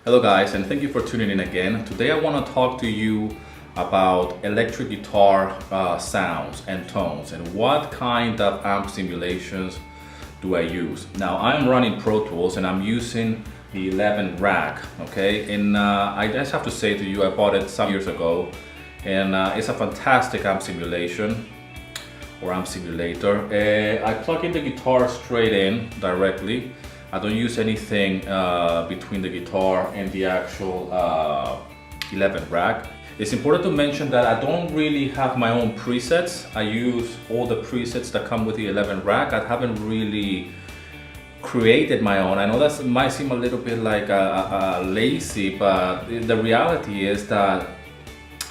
Hello guys, and thank you for tuning in again. Today I want to talk to you about electric guitar sounds and tones and what kind of amp simulations do I use. Now I'm running Pro Tools and I'm using the 11 rack, okay? And I just have to say to you, I bought it some years ago and it's a fantastic amp simulation or amp simulator. I plug in the guitar straight in directly. I don't use anything between the guitar and the actual 11 rack. It's important to mention that I don't really have my own presets. I use all the presets that come with the 11 rack. I haven't really created my own. I know that might seem a little bit like lazy, but the reality is that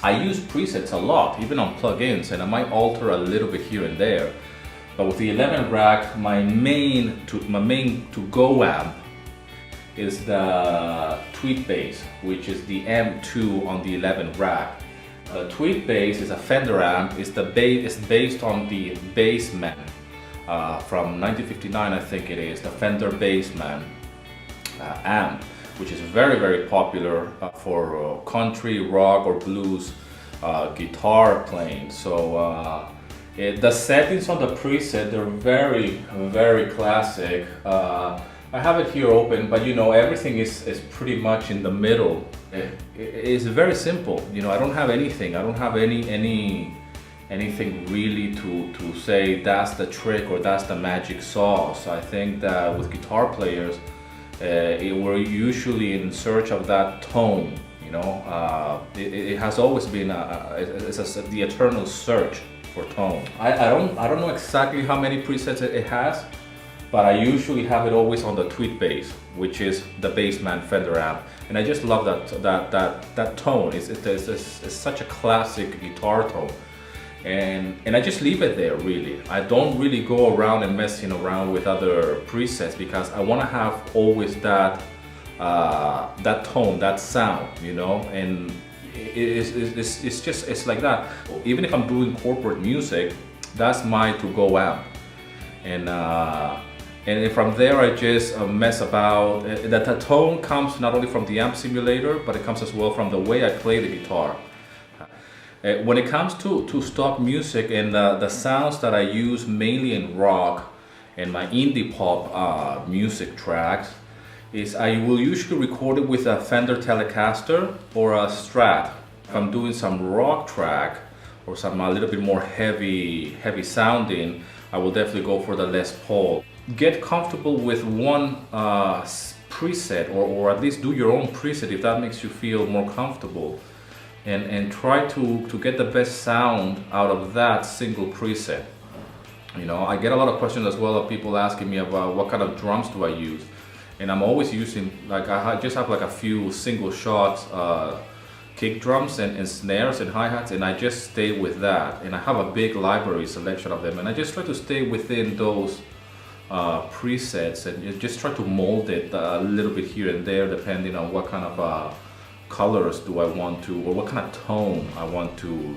I use presets a lot, even on plugins, and I might alter a little bit here and there. But with the 11 rack, my main to-go amp is the Tweed bass, which is the M2 on the 11 rack. The Tweed bass is a Fender amp. It's based on the Bassman from 1959, I think it is, the Fender Bassman amp, which is very, very popular for country, rock, or blues guitar playing. So. The settings on the preset, they're very, very classic. I have it here open, but you know, everything is pretty much in the middle. It's very simple. You know, I don't have anything. I don't have anything really to say that's the trick or that's the magic sauce. I think that with guitar players, we're usually in search of that tone. You know, it has always been the eternal search for tone. I don't know exactly how many presets it has, but I usually have it always on the Tweed bass, which is the Bassman Fender amp, and I just love that tone. It's such a classic guitar tone, and I just leave it there. Really, I don't really go around and messing around with other presets because I want to have always that tone, that sound, you know, and it's like that. Even if I'm doing corporate music, that's my to-go amp, and from there I just mess about. The tone comes not only from the amp simulator, but it comes as well from the way I play the guitar. When it comes to stock music and the sounds that I use mainly in rock and my indie pop music tracks, is I will usually record it with a Fender Telecaster or a Strat. If I'm doing some rock track or some a little bit more heavy sounding, I will definitely go for the Les Paul. Get comfortable with one preset, or at least do your own preset if that makes you feel more comfortable, and try to get the best sound out of that single preset. You know, I get a lot of questions as well of people asking me about what kind of drums do I use. And I'm always using, like, I just have like a few single shots kick drums and snares and hi-hats, and I just stay with that. And I have a big library selection of them, and I just try to stay within those presets and just try to mold it a little bit here and there depending on what kind of colors do I want to, or what kind of tone I want to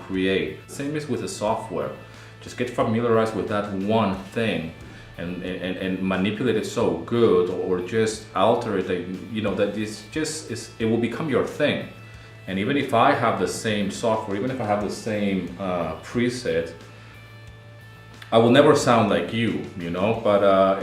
create. Same is with the software. Just get familiarized with that one thing and manipulate it so good, or just alter it that, you know, that it will become your thing. And even if I have the same software, even if I have the same preset, I will never sound like you know, but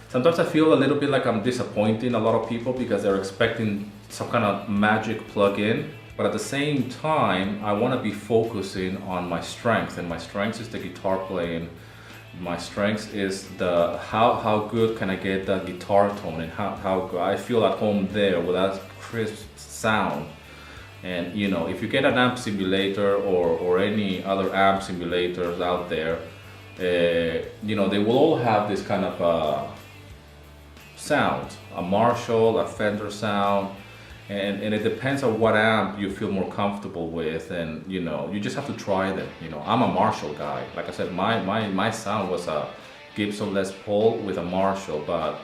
sometimes I feel a little bit like I'm disappointing a lot of people because they're expecting some kind of magic plug-in. But at the same time, I want to be focusing on my strength, and my strength is the guitar playing. My strength is the how good can I get that guitar tone, and how I feel at home there with that crisp sound. And you know, if you get an amp simulator or any other amp simulators out there, you know, they will all have this kind of sound, a Marshall, a Fender sound. And it depends on what amp you feel more comfortable with, and you know, you just have to try them. You know, I'm a Marshall guy. Like I said, my sound was a Gibson Les Paul with a Marshall, but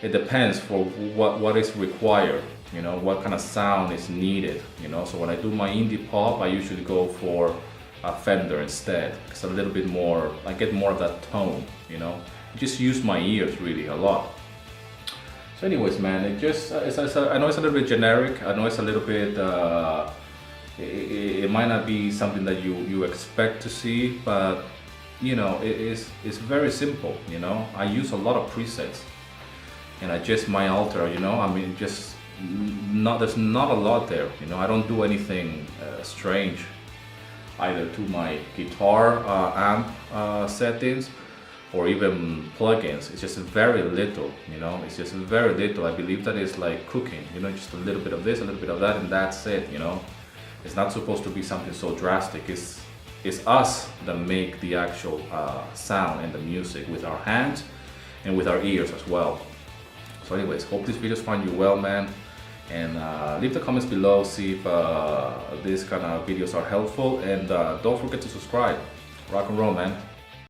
it depends for what is required. You know, what kind of sound is needed. You know, so when I do my indie pop, I usually go for a Fender instead. It's a little bit more. I get more of that tone. You know, just use my ears really a lot. So anyways, man, I know it's a little bit generic. I know it's a little bit, it might not be something that you expect to see, but it's very simple. I use a lot of presets, and I just my alter. I mean, just not there's not a lot there. I don't do anything strange either to my guitar amp settings or even plugins. It's just very little. It's just very little. I believe that it's like cooking. Just a little bit of this, a little bit of that, and that's it. It's not supposed to be something so drastic. It's us that make the actual sound and the music with our hands and with our ears as well. So anyways, hope these videos find you well, man. And leave the comments below, see if these kind of videos are helpful. And don't forget to subscribe. Rock and roll, man.